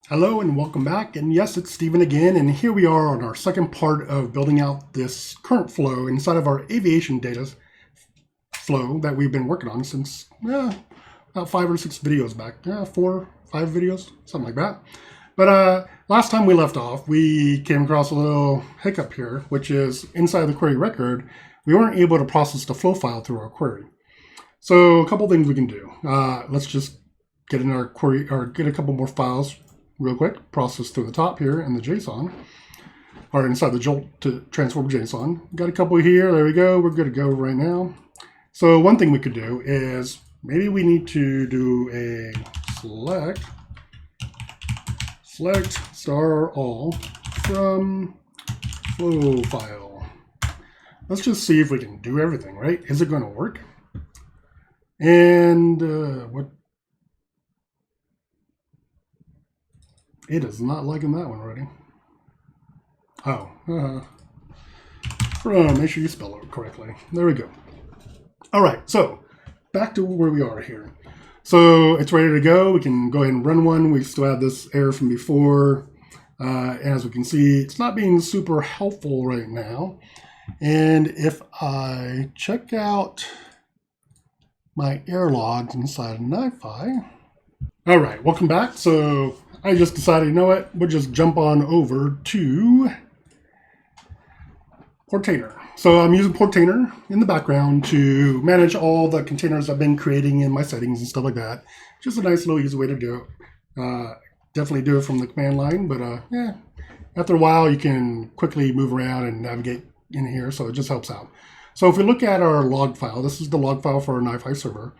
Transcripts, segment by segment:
Hello and welcome back. And yes, it's Stephen again. And here we are on our second part of building out this current flow inside of our aviation data flow that we've been working on since about 5 or 6 videos back. 4, 5 videos, something like that. But last time we left off, we came across a little hiccup here, which is inside the query record, we weren't able to process the flow file through our query. So a couple things we can do. Let's just get in our query or get a couple more files real quick, process through the top here in the JSON, or inside the Jolt to transform JSON. Got a couple here, there we go, we're good to go right now. So one thing we could do is, maybe we need to do a select star all from flow file. Let's just see if we can do everything, right? Is it going to work? And what? It is not liking that one already. Oh, make sure you spell it correctly. There we go. All right, so back to where we are here. So it's ready to go. We can go ahead and run one. We still have this error from before. As we can see, it's not being super helpful right now. And if I check out my error logs inside of NiFi. All right, welcome back. So I just decided, you know what, we'll just jump on over to Portainer. So I'm using Portainer in the background to manage all the containers I've been creating in my settings and stuff like that. Just a nice little easy way to do it. Definitely do it from the command line, but yeah, after a while you can quickly move around and navigate in here, so it just helps out. So if we look at our log file, this is the log file for our NiFi server.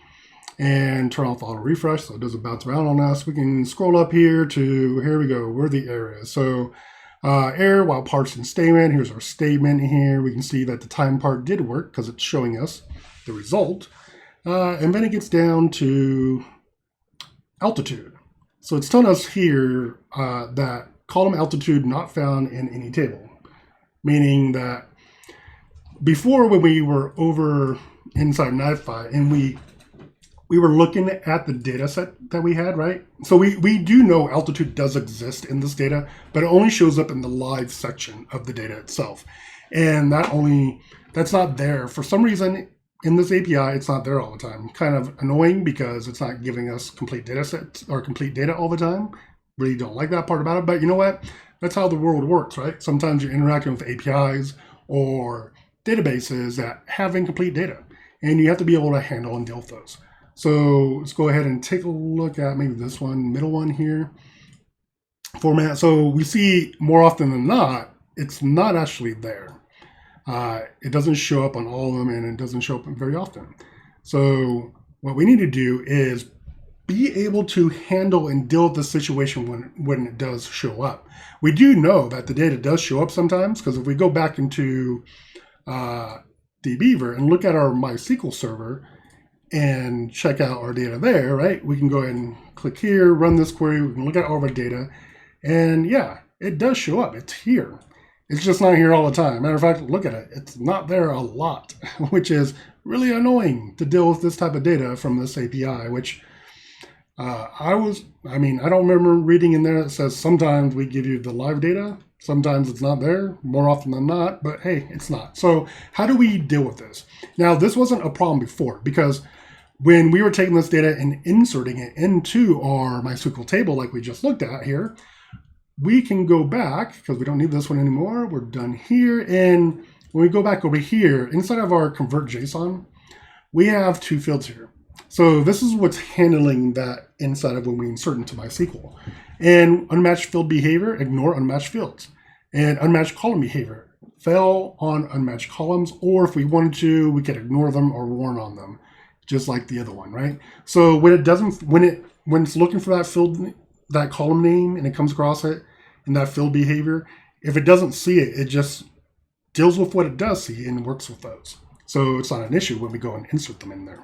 And turn off auto refresh so it doesn't bounce around on us. We can scroll up here to, here we go, where the error is. So error while parsing statement. Here's our statement here. We can see that the time part did work because it's showing us the result. And then it gets down to altitude. So it's telling us here that column altitude not found in any table, meaning that before when we were over inside NiFi and we were looking at the data set that we had, right? So we do know altitude does exist in this data, but it only shows up in the live section of the data itself. And that's not there. For some reason, in this API, it's not there all the time. Kind of annoying because it's not giving us complete data sets or complete data all the time. Really don't like that part about it, but you know what? That's how the world works, right? Sometimes you're interacting with APIs or databases that have incomplete data, and you have to be able to handle and deal with those. So let's go ahead and take a look at maybe this one, middle one here, format. So we see more often than not, it's not actually there. It doesn't show up on all of them, and it doesn't show up very often. So what we need to do is be able to handle and deal with the situation when it does show up. We do know that the data does show up sometimes, because if we go back into dbeaver and look at our MySQL server, and check out our data there, right? We can go ahead and click here, run this query, we can look at all of our data, and yeah, it does show up, it's here. It's just not here all the time. Matter of fact, look at it, it's not there a lot, which is really annoying to deal with this type of data from this API, which I don't remember reading in there that says sometimes we give you the live data, sometimes it's not there, more often than not, but hey, it's not. So how do we deal with this? Now, this wasn't a problem before, because when we were taking this data and inserting it into our MySQL table like we just looked at here, we can go back, because we don't need this one anymore, we're done here, and when we go back over here, inside of our convert JSON, we have 2 fields here. So this is what's handling that inside of when we insert into MySQL. And unmatched field behavior, ignore unmatched fields. And unmatched column behavior, fail on unmatched columns, or if we wanted to, we could ignore them or warn on them, just like the other one, right? So when it's looking for that field, that column name, and it comes across it in that field behavior, if it doesn't see it, it just deals with what it does see and works with those. So it's not an issue when we go and insert them in there.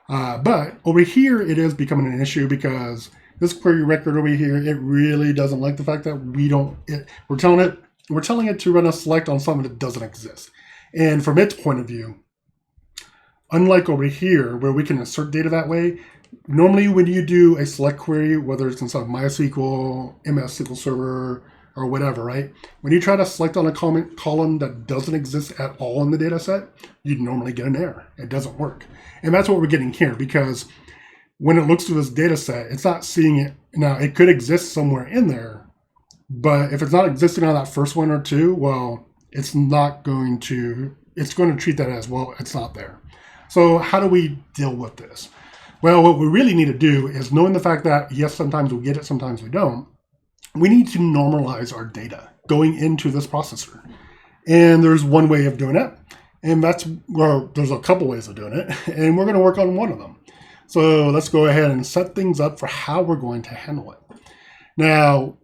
But over here, it is becoming an issue because this query record over here, it really doesn't like the fact that we're telling it to run a select on something that doesn't exist. And from its point of view, unlike over here where we can insert data that way, normally when you do a select query, whether it's inside MySQL, MS SQL Server, or whatever, right? When you try to select on a column that doesn't exist at all in the data set, you'd normally get an error. It doesn't work. And that's what we're getting here, because when it looks through this data set, it's not seeing it. Now, it could exist somewhere in there, but if it's not existing on that first one or two, well, it's going to treat that as, well, it's not there. So how do we deal with this? Well, what we really need to do is, knowing the fact that, yes, sometimes we get it, sometimes we don't, we need to normalize our data going into this processor. And there's one way of doing it, and there's a couple ways of doing it, and we're going to work on one of them. So let's go ahead and set things up for how we're going to handle it. Now,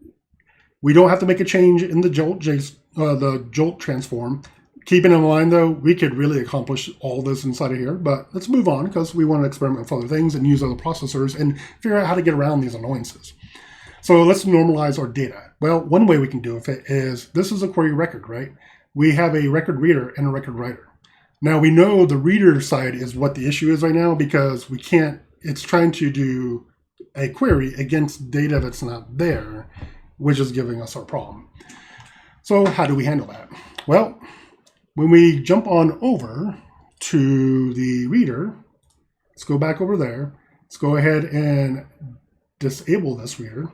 we don't have to make a change in the Jolt transform. Keeping in mind, though, we could really accomplish all this inside of here, but let's move on because we want to experiment with other things and use other processors and figure out how to get around these annoyances. So let's normalize our data. Well, one way we can do it is, this is a query record, right? We have a record reader and a record writer. Now we know the reader side is what the issue is right now, because it's trying to do a query against data that's not there, which is giving us our problem. So how do we handle that? Well, when we jump on over to the reader, let's go back over there. Let's go ahead and disable this reader.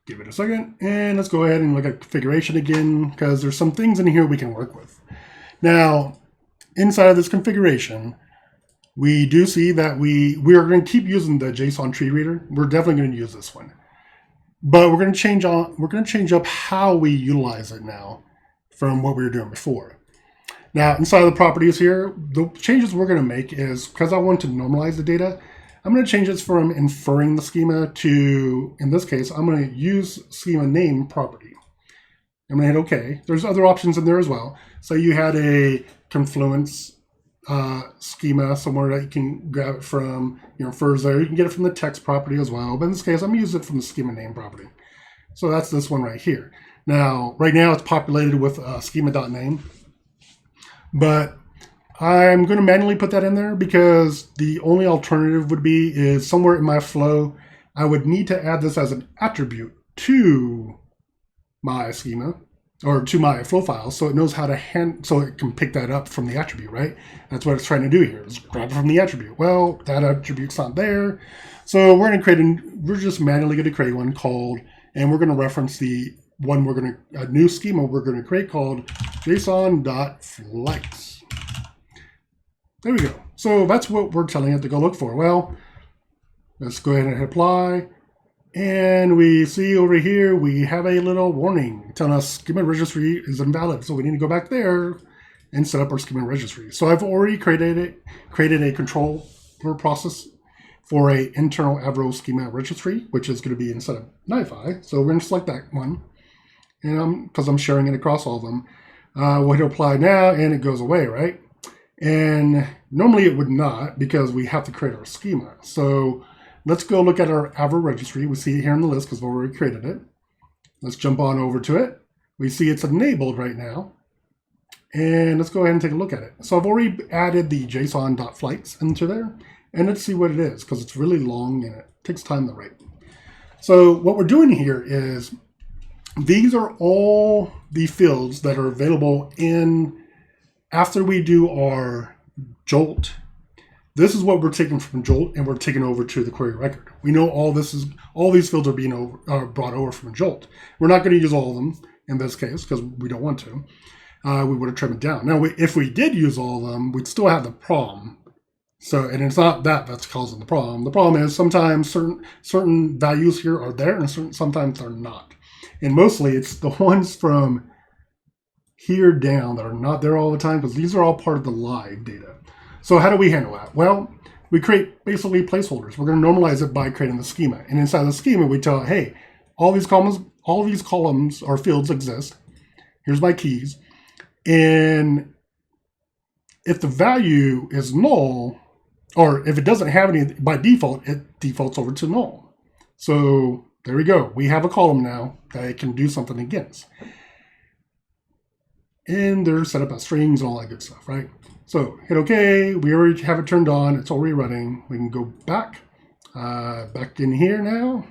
Give it a second, and let's go ahead and look at configuration again, because there's some things in here we can work with. Now, inside of this configuration, we do see that we are going to keep using the JSON tree reader. We're definitely going to use this one, but we're going to change up how we utilize it now from what we were doing before. Now, inside of the properties here, the changes we're going to make is, because I want to normalize the data, I'm going to change this from inferring the schema to, in this case, I'm going to use schema name property. I'm going to hit OK. There's other options in there as well. So you had a Confluence schema somewhere that you can grab it from, infers there. You can get it from the text property as well. But in this case, I'm going to use it from the schema name property. So that's this one right here. Now, right now it's populated with schema.name. But I'm going to manually put that in there, because the only alternative would be is somewhere in my flow, I would need to add this as an attribute to my schema, or to my flow file, so it knows how to so it can pick that up from the attribute, right? That's what it's trying to do here, is grab it from the attribute. Well, that attribute's not there. So we're just manually going to create one called, and we're going to reference the one a new schema we're going to create called json.flights. There we go. So that's what we're telling it to go look for. Well, let's go ahead and hit apply. And we see over here, we have a little warning telling us schema registry is invalid. So we need to go back there and set up our schema registry. So I've already created a control process for a internal Avro schema registry, which is going to be inside of NiFi. So we're going to select that one. And because I'm sharing it across all of them, we'll hit apply now, and it goes away, right? And normally it would not, because we have to create our schema. So let's go look at our Avro registry. We see it here in the list because we've already created it. Let's jump on over to it. We see it's enabled right now. And let's go ahead and take a look at it. So I've already added the json.flights into there. And let's see what it is, because it's really long and it takes time to write. So what we're doing here is, these are all the fields that are available after we do our Jolt. This is what we're taking from Jolt, and we're taking over to the query record. We know all these fields are being brought over from Jolt. We're not going to use all of them in this case, because we don't want to. We would have trimmed it down. Now, if we did use all of them, we'd still have the problem. So, and it's not that's causing the problem. The problem is sometimes certain values here are there, and sometimes they're not. And mostly it's the ones from here down that are not there all the time, because these are all part of the live data. So how do we handle that? Well, we create basically placeholders. We're going to normalize it by creating the schema. And inside the schema, we tell it, hey, all these columns or fields exist. Here's my keys. And if the value is null, or if it doesn't have any, by default, it defaults over to null. So there we go. We have a column now that it can do something against. and they're set up as strings and all that good stuff, right? So hit OK. We already have it turned on. It's already running. We can go back in here now.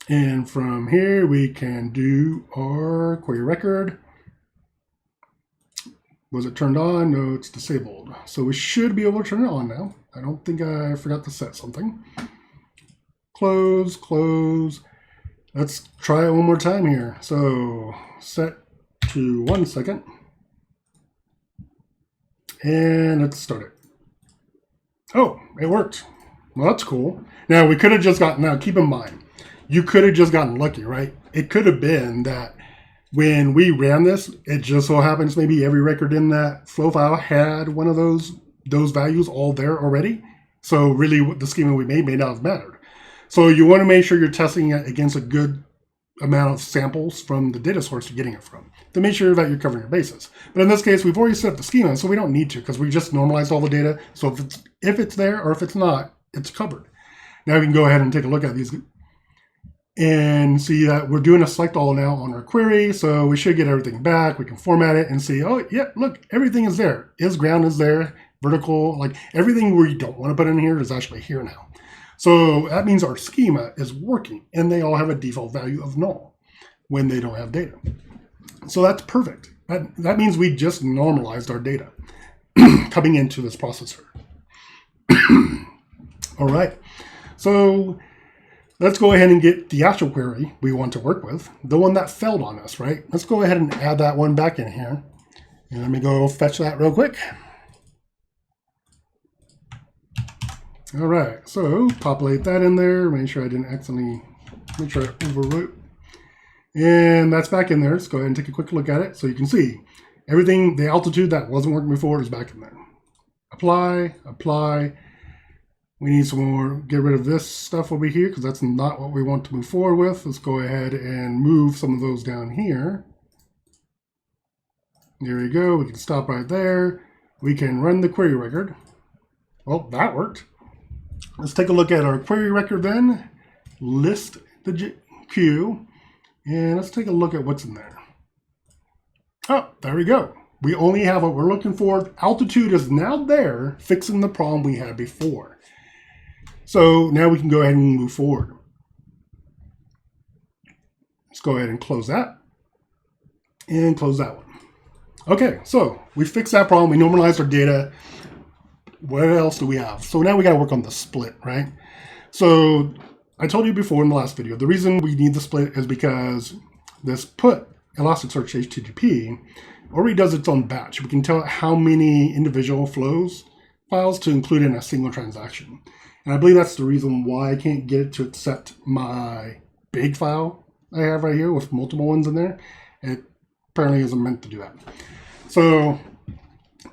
And from here, we can do our query record. Was it turned on? No, it's disabled. So we should be able to turn it on now. I don't think I forgot to set something. Close, close. Let's try it one more time here. So set to 1 second. And let's start it. Oh, it worked. Well, that's cool. Now we could have just gotten, now keep in mind, you could have just gotten lucky, right? It could have been that when we ran this, it just so happens maybe every record in that flow file had one of those values all there already. So really the schema we made may not have mattered. So you want to make sure you're testing it against a good amount of samples from the data source you're getting it from to make sure that you're covering your bases. But in this case, we've already set up the schema, so we don't need to because we just normalized all the data. So if it's there or if it's not, it's covered. Now we can go ahead and take a look at these and see that we're doing a select all now on our query. So we should get everything back. We can format it and see, oh yeah, look, everything is there. Ground is there, vertical, like everything we don't want to put in here is actually here now. So that means our schema is working and they all have a default value of null when they don't have data. So that's perfect. That means we just normalized our data coming into this processor. All right. So let's go ahead and get the actual query we want to work with, the one that failed on us, right? Let's go ahead and add that one back in here. And let me go fetch that real quick. All right, so populate that in there, make sure I didn't accidentally, make sure I overwrote. And that's back in there. Let's go ahead and take a quick look at it so you can see everything, the altitude that wasn't working before is back in there. Apply, apply. We need some more, get rid of this stuff over here because that's not what we want to move forward with. Let's go ahead and move some of those down here. There we go, we can stop right there. We can run the query record. Well, that worked. Let's take a look at our query record then. List the queue, and let's take a look at what's in there. Oh, there we go. We only have what we're looking for. Altitude is now there, fixing the problem we had before. So now we can go ahead and move forward. Let's go ahead and close that, and close that one. Okay, so we fixed that problem. We normalized our data. What else do we have? So now we got to work on the split, right? So I told you before in the last video, the reason we need the split is because this put Elasticsearch HTTP already does its own batch. We can tell it how many individual flows files to include in a single transaction. And I believe that's the reason why I can't get it to accept my big file I have right here with multiple ones in there. It apparently isn't meant to do that. So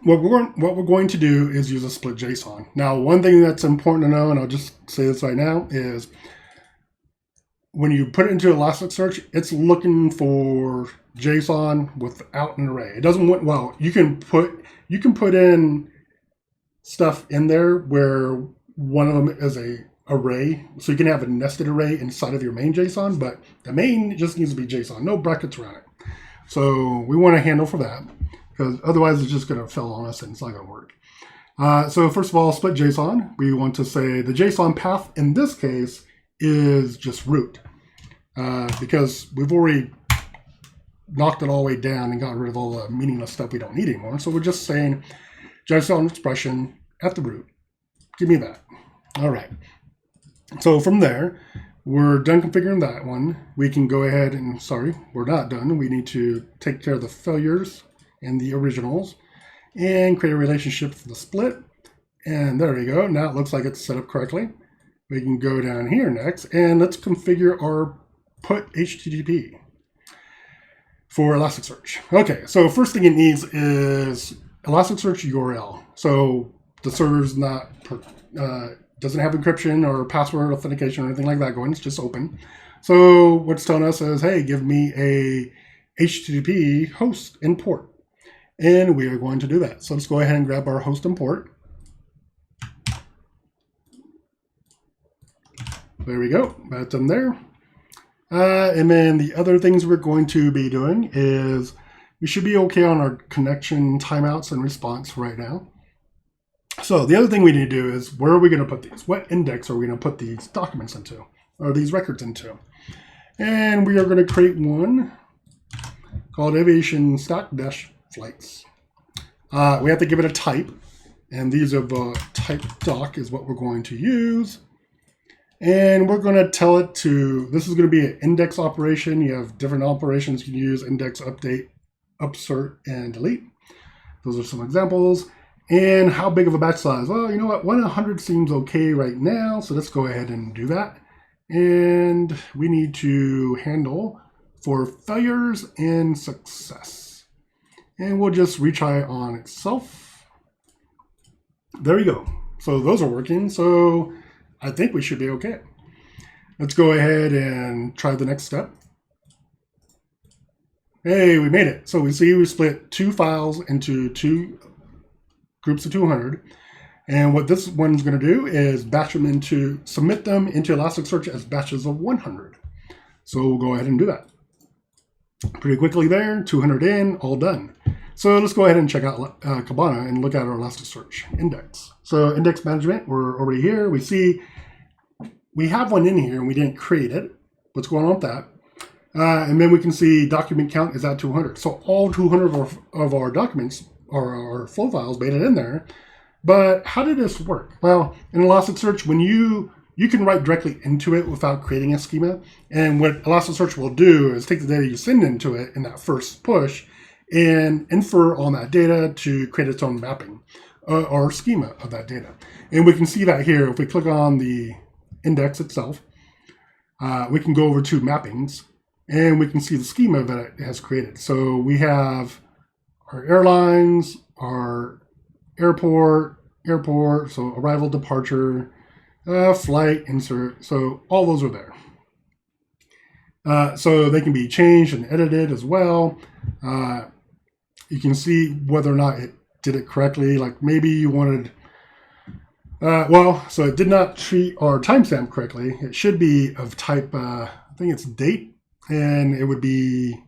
what we're going to do is use a split JSON. Now, one thing that's important to know, and I'll just say this right now, is when you put it into Elasticsearch, it's looking for JSON without an array. It doesn't want, well, you can put in stuff in there where one of them is a array, so you can have a nested array inside of your main JSON, but the main just needs to be JSON, no brackets around it. So we want to handle for that, because otherwise it's just going to fail on us and it's not going to work. So first of all, split JSON. We want to say the JSON path in this case is just root, because we've already knocked it all the way down and gotten rid of all the meaningless stuff we don't need anymore. So we're just saying JSON expression at the root. Give me that. All right. So from there, we're done configuring that one. We can go ahead and, sorry, we're not done. We need to take care of the failures and the originals and create a relationship for the split. And there we go. Now it looks like it's set up correctly. We can go down here next and let's configure our put HTTP for Elasticsearch. Okay, so first thing it needs is Elasticsearch URL. So the server's not, doesn't have encryption or password authentication or anything like that going. It's just open. So what's telling us is, hey, give me a HTTP host and port. And we are going to do that. So let's go ahead and grab our host and port. There we go. That's in there. And then the other things we're going to be doing is we should be okay on our connection timeouts and response right now. So the other thing we need to do is where are we going to put these? What index are we going to put these documents into, or these records into? And we are going to create one called Aviation stack-flights. We have to give it a type, and these are the type doc is what we're going to use. And we're going to tell it to, this is going to be an index operation. You have different operations you can use: index, update, upsert, and delete. Those are some examples. And how big of a batch size? Well, you know what? 100 seems okay right now. So let's go ahead and do that. And we need to handle for failures and success. And we'll just retry on itself. There we go. So those are working. So I think we should be okay. Let's go ahead and try the next step. Hey, we made it. So we see we split two files into two groups of 200. And what this one's going to do is batch them into, submit them into Elasticsearch as batches of 100. So we'll go ahead and do that. Pretty quickly there, 200 in, all done. So let's go ahead and check out Kibana and look at our Elasticsearch index. So index management, we're already here. We see we have one in here and we didn't create it. What's going on with that? And then we can see document count is at 200. So all 200 of our documents or our flow files made it in there. But how did this work? Well, in Elasticsearch, when you can write directly into it without creating a schema. And what Elasticsearch will do is take the data you send into it in that first push and infer on that data to create its own mapping or schema of that data. And we can see that here. If we click on the index itself, we can go over to mappings and we can see the schema that it has created. So we have our airlines, our airport, so arrival, departure, flight, insert. So all those are there. So they can be changed and edited as well. You can see whether or not it did it correctly. Like maybe you wanted, so it did not treat our timestamp correctly. It should be of type, I think it's date, and it would be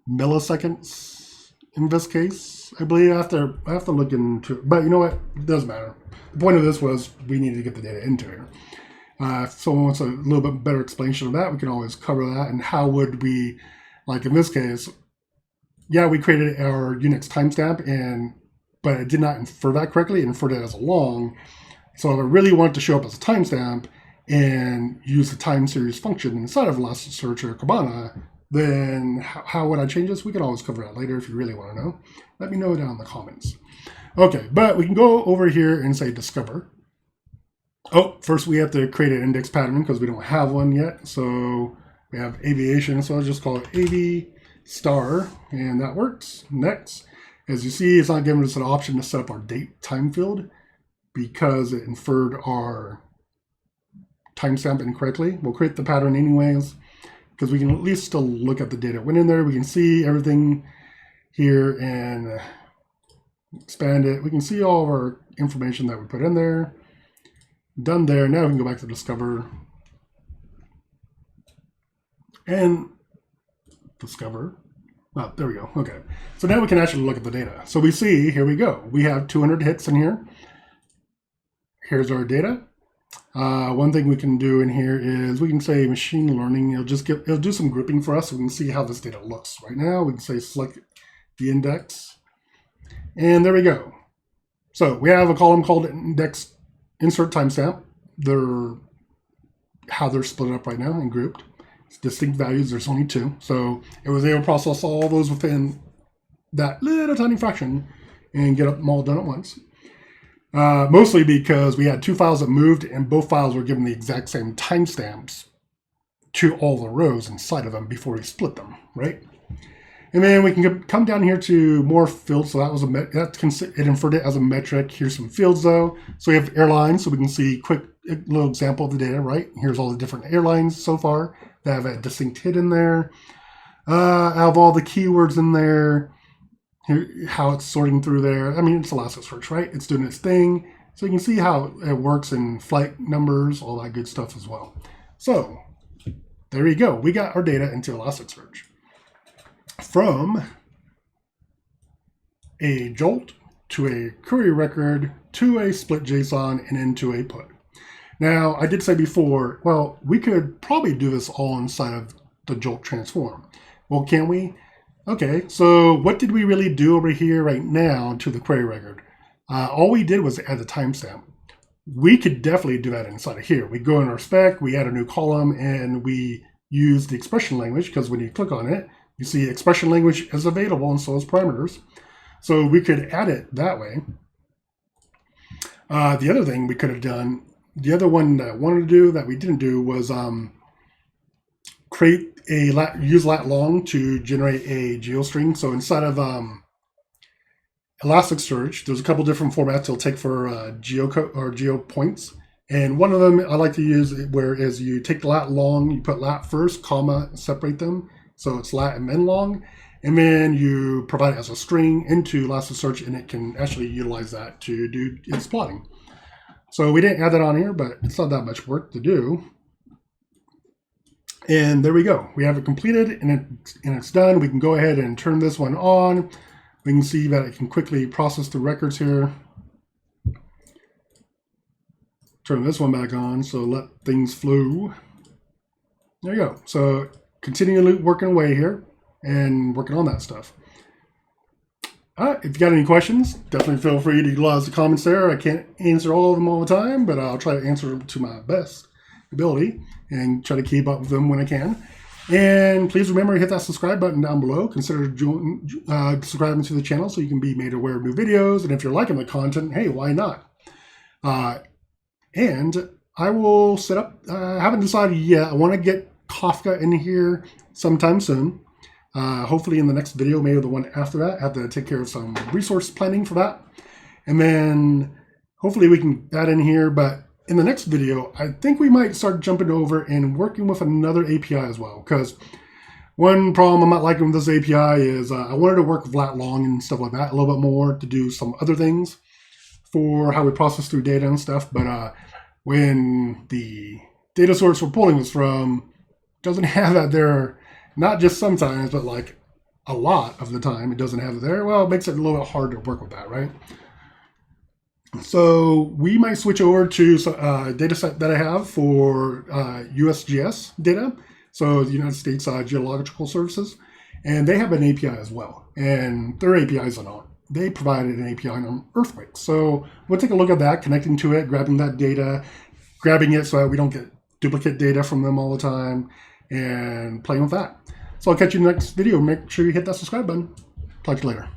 milliseconds in this case. I believe I have to look into it, but you know what? It doesn't matter. The point of this was we needed to get the data into here. If someone wants a little bit better explanation of that, we can always cover that. And how would we, like in this case, yeah, we created our Unix timestamp, but it did not infer that correctly. It inferred it as a long. So if I really want it to show up as a timestamp and use the time series function inside of Elasticsearch or Kibana, then how would I change this? We can always cover that later if you really want to know. Let me know down in the comments. Okay, but we can go over here and say discover. Oh, first we have to create an index pattern because we don't have one yet. So we have aviation, so I'll just call it AV star, and that works. Next, as you see, it's not giving us an option to set up our date time field because it inferred our timestamp incorrectly. We'll create the pattern anyways because we can at least still look at the data went in there. We can see everything here and expand it. We can see all of our information that we put in there. Done there. Now we can go back to discover and discover. Oh, there we go. Okay. So now we can actually look at the data. So we see, here we go. We have 200 hits in here. Here's our data. One thing we can do in here is we can say machine learning. It'll do some grouping for us so we can see how this data looks. Right now, we can say select the index. And there we go. So we have a column called index insert timestamp. How they're split up right now and grouped. It's distinct values, there's only 2. So it was able to process all those within that little tiny fraction and get them all done at once. Mostly because we had 2 files that moved and both files were given the exact same timestamps to all the rows inside of them before we split them, right? And then we can come down here to more fields. So that was it inferred it as a metric. Here's some fields though. So we have airlines, so we can see quick little example of the data, right? Here's all the different airlines so far that have a distinct hit in there. I have all the keywords in there. Here, how it's sorting through there. I mean, it's Elasticsearch, right? It's doing its thing. So you can see how it works in flight numbers, all that good stuff as well. So there you go. We got our data into Elasticsearch from a jolt to a query record to a split JSON and into a put. Now, I did say before, well, we could probably do this all inside of the jolt transform. Well, can we? Okay, so what did we really do over here right now to the query record? All we did was add the timestamp. We could definitely do that inside of here. We go in our spec, we add a new column, and we use the expression language, because when you click on it, you see expression language is available and so is parameters. So we could add it that way. The other thing we could have done, the other one that I wanted to do that we didn't do was use lat long to generate a geostring. So inside of Elasticsearch, there's a couple different formats it'll take for geo points. And one of them I like to use whereas you take the lat long, you put lat first, comma, separate them. So it's lat and then long. And then you provide it as a string into Elasticsearch, and it can actually utilize that to do its plotting. So we didn't add that on here, but it's not that much work to do. And there we go. We have it completed and it's done. We can go ahead and turn this one on. We can see that it can quickly process the records here. Turn this one back on, so let things flow. There you go. So continually working away here and working on that stuff. If you got any questions, definitely feel free to utilize the comments there. I can't answer all of them all the time, but I'll try to answer them to my best ability and try to keep up with them when I can. And please remember to hit that subscribe button down below. Consider subscribing to the channel so you can be made aware of new videos. And if you're liking the content, hey, why not? And I will set up, I haven't decided yet. I want to get Kafka in here sometime soon. Hopefully in the next video, maybe the one after that. I have to take care of some resource planning for that. And then hopefully we can add in here. But in the next video, I think we might start jumping over and working with another API as well. Because one problem I'm not liking with this API is I wanted to work with lat long and stuff like that a little bit more to do some other things for how we process through data and stuff. But when the data source we're pulling this from doesn't have that there, not just sometimes, but like a lot of the time it doesn't have it there, well, it makes it a little bit hard to work with that, right? So we might switch over to a data set that I have for USGS data, so the United States Geological Services, and they have an API as well, and their APIs are on. They provided an API on earthquakes. So we'll take a look at that, connecting to it, grabbing that data, grabbing it so that we don't get duplicate data from them all the time, and playing with that. So I'll catch you in the next video. Make sure you hit that subscribe button. Talk to you later.